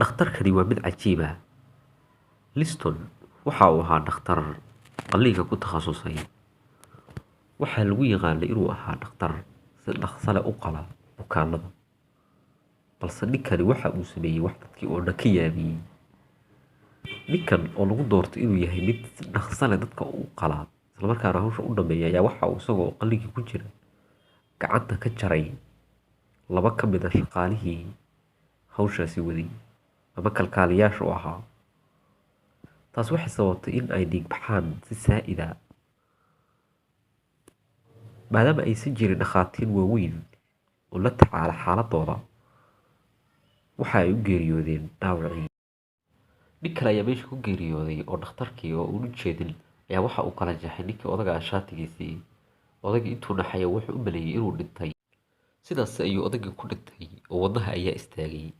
dhakhtarkani waa mid cajiib ah. Liston waxa uu ahaa dhakhtar qalliinka ku takhasusay. Waxaa lagu yaqaanay inuu ahaa dhakhtar si dhaqso leh u qala bukaanada, balse ninkani waxa uu sameeyey wax dadkii oo dhan ka yaabiyey. Ninkan oo lagu doortay inuu yahay mid si dhaqso leh dadka u qala isla markaana hawsha u dhameeya ayaa waxa uu isagoo qalliinka ku jira gacanta ka jaray laba ka mid ah shaqaalihii hawshaasi waday ama kalkaaliyaasha u ahaa. taas waxay sababtay in ay dhiig baxaan si saa'id ah, maadaama aysan jirin dhakhaatiir waaweyn oo la tacaala xaaladooda. waxa ay u geeriyoodeen dhaawacii. nin kale ayaa meesha ku geeriyooday oo dhakhtarkii oo uun jeedin ayaa waxa uu kala jeexay ninkii odaga ah shaatigiisii. odagii intuu naxaya wuxuu u maleeyay inuu dhintay, sidaas ayuu odagii ku dhintay oo wadnaha ayaa istaagay.